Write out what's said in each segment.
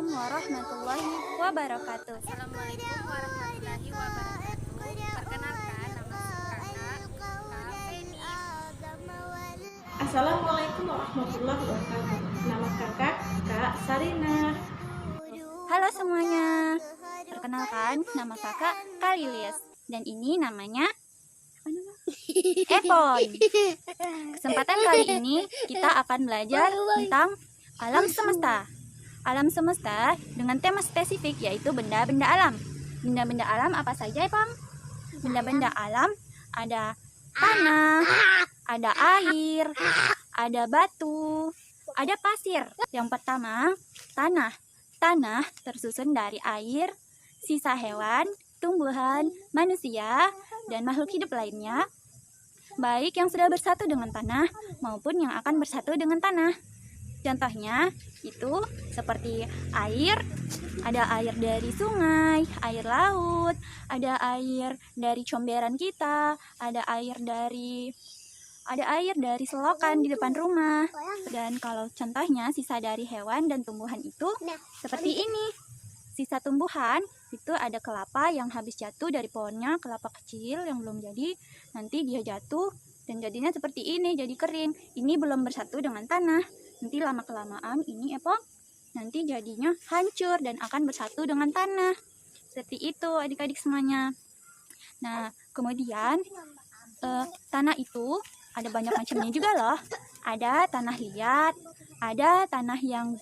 warahmatullahi wabarakatuh. Assalamualaikum warahmatullahi wabarakatuh. Perkenalkan, nama kakak Kak Feni. Assalamualaikum warahmatullahi wabarakatuh. Nama kakak Kak Sarina. Halo semuanya, perkenalkan nama kakak Kalilis dan ini namanya Epon. Kesempatan kali ini kita akan belajar tentang alam semesta. Alam semesta dengan tema spesifik yaitu benda-benda alam. Benda-benda alam apa saja, Epon? Benda-benda alam ada tanah, ada air, ada batu, ada pasir. Yang pertama, tanah. Tanah tersusun dari air, sisa hewan, tumbuhan, manusia, dan makhluk hidup lainnya, baik yang sudah bersatu dengan tanah maupun yang akan bersatu dengan tanah. Contohnya itu seperti air, ada air dari sungai, air laut, ada air dari comberan kita, ada air dari selokan di depan rumah. Dan kalau contohnya sisa dari hewan dan tumbuhan itu seperti ini. Sisa tumbuhan itu ada kelapa yang habis jatuh dari pohonnya, kelapa kecil yang belum jadi, nanti dia jatuh dan jadinya seperti ini, jadi kering. Ini belum bersatu dengan tanah. Nanti lama-kelamaan ini nanti jadinya hancur dan akan bersatu dengan tanah. Seperti itu adik-adik semuanya. Nah, kemudian tanah itu ada banyak macamnya juga loh. Ada tanah liat, ada tanah yang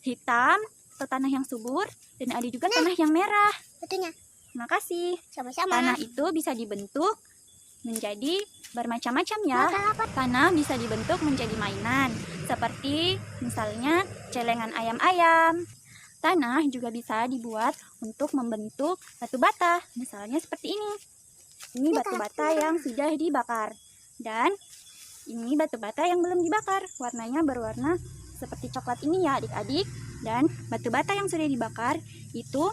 hitam atau tanah yang subur, dan ada juga tanah yang merah. Betulnya. Terima kasih. Sama-sama. Tanah itu bisa dibentuk menjadi bermacam-macam ya. Tanah bisa dibentuk menjadi mainan, seperti misalnya celengan ayam-ayam. Tanah juga bisa dibuat untuk membentuk batu bata, misalnya seperti ini. Ini batu bata yang sudah dibakar. Dan ini batu bata yang belum dibakar, warnanya berwarna seperti coklat ini ya adik-adik. Dan batu bata yang sudah dibakar itu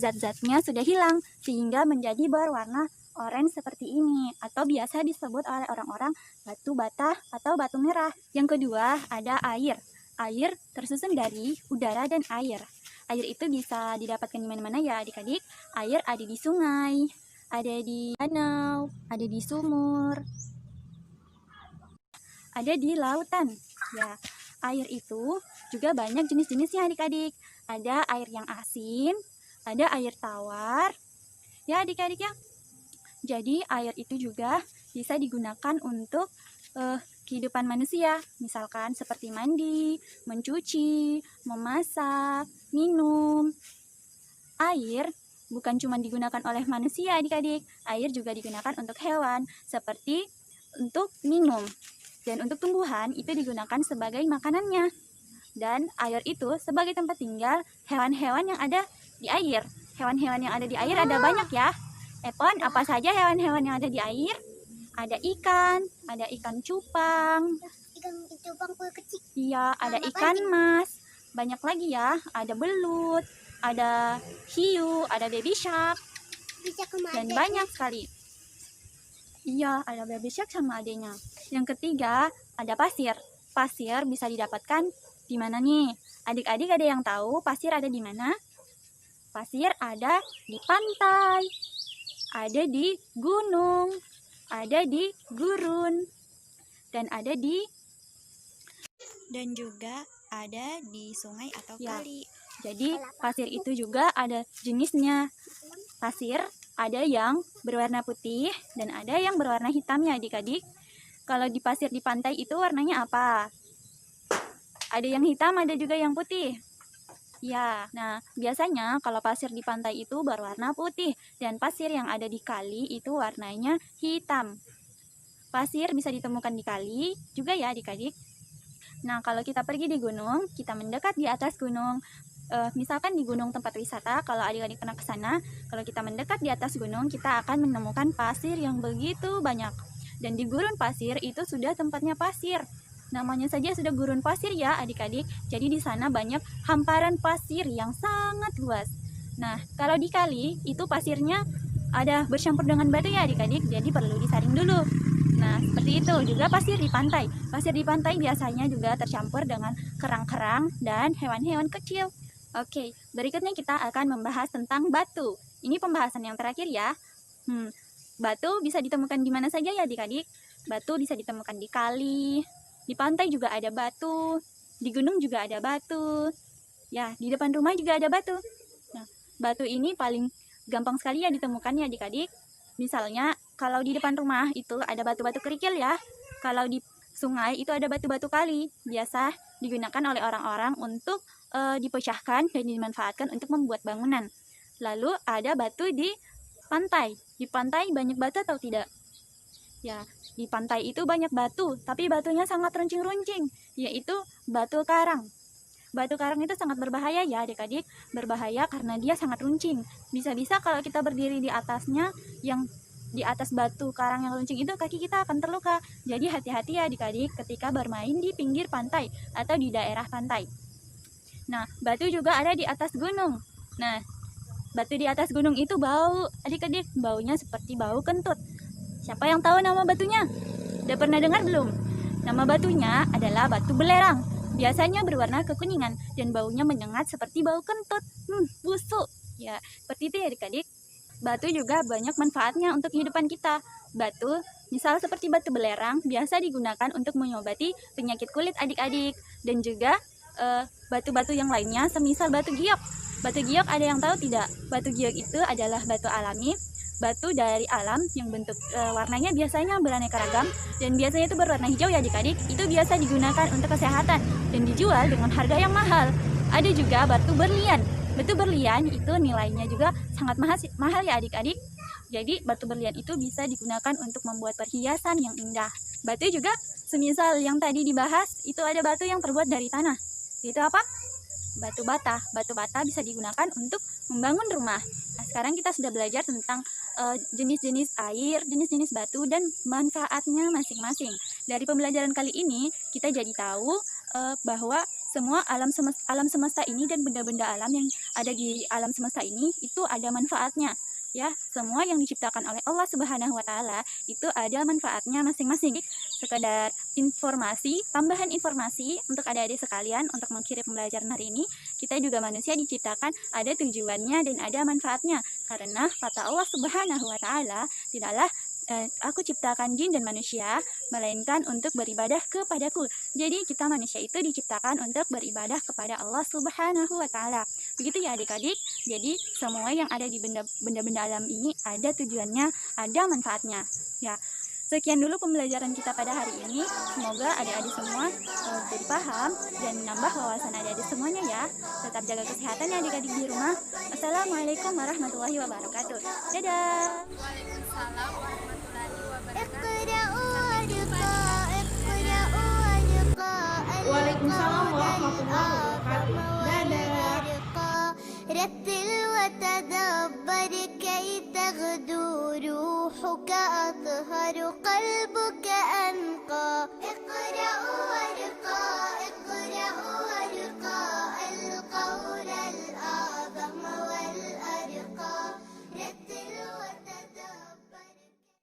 zat-zatnya sudah hilang sehingga menjadi berwarna oranye seperti ini, atau biasa disebut oleh orang-orang batu bata atau batu merah. Yang kedua ada air. Air tersusun dari udara dan air. Air itu bisa didapatkan di mana-mana ya adik-adik. Air ada di sungai, ada di danau, ada di sumur, ada di lautan. Ya, air itu juga banyak jenis-jenisnya adik-adik. Ada air yang asin, ada air tawar. Ya adik-adik ya. Jadi air itu juga bisa digunakan untuk kehidupan manusia. Misalkan seperti mandi, mencuci, memasak, minum. Air bukan cuma digunakan oleh manusia adik-adik. Air juga digunakan untuk hewan, seperti untuk minum. Dan untuk tumbuhan itu digunakan sebagai makanannya. Dan air itu sebagai tempat tinggal hewan-hewan yang ada di air. Hewan-hewan yang ada di air ada banyak ya. Epon, apa saja hewan-hewan yang ada di air? Ada ikan cupang. Ikan cupang kecil. Iya, ada ikan mas. Banyak lagi ya, ada belut, ada hiu, ada baby shark. Dan banyak sekali. Iya, ada baby shark sama adanya. Yang ketiga, ada pasir. Pasir bisa didapatkan di mana nih? Adik-adik ada yang tahu pasir ada di mana? Pasir ada di pantai, ada di gunung, ada di gurun, dan juga ada di sungai atau kali. Jadi pasir itu juga ada jenisnya. Pasir ada yang berwarna putih dan ada yang berwarna hitamnya adik-adik. Kalau di pasir di pantai itu warnanya apa? Ada yang hitam, ada juga yang putih. Ya, nah biasanya kalau pasir di pantai itu berwarna putih dan pasir yang ada di kali itu warnanya hitam. Pasir bisa ditemukan di kali juga ya adik-adik. Nah, kalau kita pergi di gunung, kita mendekat di atas gunung. Misalkan di gunung tempat wisata, kalau adik-adik pernah ke sana, kalau kita mendekat di atas gunung, kita akan menemukan pasir yang begitu banyak. Dan di gurun pasir itu sudah tempatnya pasir. Namanya saja sudah gurun pasir ya adik-adik. Jadi di sana banyak hamparan pasir yang sangat luas. Nah, kalau di kali itu pasirnya ada bercampur dengan batu ya adik-adik. Jadi perlu disaring dulu. Nah, seperti itu juga pasir di pantai. Pasir di pantai biasanya juga tercampur dengan kerang-kerang dan hewan-hewan kecil. Oke, berikutnya kita akan membahas tentang batu. Ini pembahasan yang terakhir ya. Batu bisa ditemukan di mana saja ya adik-adik? Batu bisa ditemukan di kali, di pantai juga ada batu, di gunung juga ada batu. Ya, di depan rumah juga ada batu. Nah, batu ini paling gampang sekali ya ditemukannya adik-adik. Misalnya, kalau di depan rumah itu ada batu-batu kerikil ya. Kalau di sungai itu ada batu-batu kali. Biasa digunakan oleh orang-orang untuk dipecahkan dan dimanfaatkan untuk membuat bangunan. Lalu ada batu di pantai. Di pantai banyak batu atau tidak? Ya, di pantai itu banyak batu, tapi batunya sangat runcing-runcing, yaitu batu karang. Batu karang itu sangat berbahaya ya adik-adik. Berbahaya karena dia sangat runcing. Bisa-bisa kalau kita berdiri di atasnya, yang di atas batu karang yang runcing itu, kaki kita akan terluka. Jadi hati-hati ya adik-adik ketika bermain di pinggir pantai atau di daerah pantai. Nah, batu juga ada di atas gunung. Nah, batu di atas gunung itu bau, adik-adik. Baunya seperti bau kentut. Siapa yang tahu nama batunya? Udah pernah dengar belum? Nama batunya adalah batu belerang. Biasanya berwarna kekuningan dan baunya menyengat seperti bau kentut. Busuk. Ya, seperti itu ya adik-adik. Batu juga banyak manfaatnya untuk kehidupan kita. Batu, misal seperti batu belerang, biasa digunakan untuk mengobati penyakit kulit adik-adik. Dan juga batu-batu yang lainnya, semisal batu giok. Batu giok ada yang tahu tidak? Batu giok itu adalah batu alami, batu dari alam yang bentuk warnanya biasanya beraneka ragam dan biasanya itu berwarna hijau ya adik-adik. Itu biasa digunakan untuk kesehatan dan dijual dengan harga yang mahal. Ada juga batu berlian. Batu berlian itu nilainya juga sangat mahal ya adik-adik. Jadi batu berlian itu bisa digunakan untuk membuat perhiasan yang indah. Batu juga semisal yang tadi dibahas, itu ada batu yang terbuat dari tanah. Itu apa? Batu bata. Batu bata bisa digunakan untuk membangun rumah. Nah, sekarang kita sudah belajar tentang jenis-jenis air, jenis-jenis batu, dan manfaatnya masing-masing. Dari pembelajaran kali ini, kita jadi tahu bahwa semua alam semesta ini dan benda-benda alam yang ada di alam semesta ini itu ada manfaatnya. Ya, semua yang diciptakan oleh Allah Subhanahu wa Ta'ala itu ada manfaatnya masing-masing. Sekedar informasi, tambahan informasi untuk adik-adik sekalian untuk mengirim pembelajaran hari ini. Kita juga manusia diciptakan ada tujuannya dan ada manfaatnya. Karena kata Allah Subhanahu wa Ta'ala, tidaklah aku ciptakan jin dan manusia melainkan untuk beribadah kepadaku. Jadi kita manusia itu diciptakan untuk beribadah kepada Allah Subhanahu wa Ta'ala. Begitu ya adik-adik. Jadi semua yang ada di benda-benda alam ini ada tujuannya, ada manfaatnya. Ya, sekian dulu pembelajaran kita pada hari ini. Semoga adik-adik semua jadi paham dan menambah wawasan adik-adik semuanya ya. Tetap jaga kesehatan ya adik-adik di rumah. Assalamualaikum warahmatullahi wabarakatuh. Dadah. Waalaikumsalam warahmatullahi wabarakatuh. Waalaikumsalam warahmatullahi wabarakatuh. Dadah. رتل وتدبر كي تغدو روحك أطهر قلبك أنقى اقرأ وارقى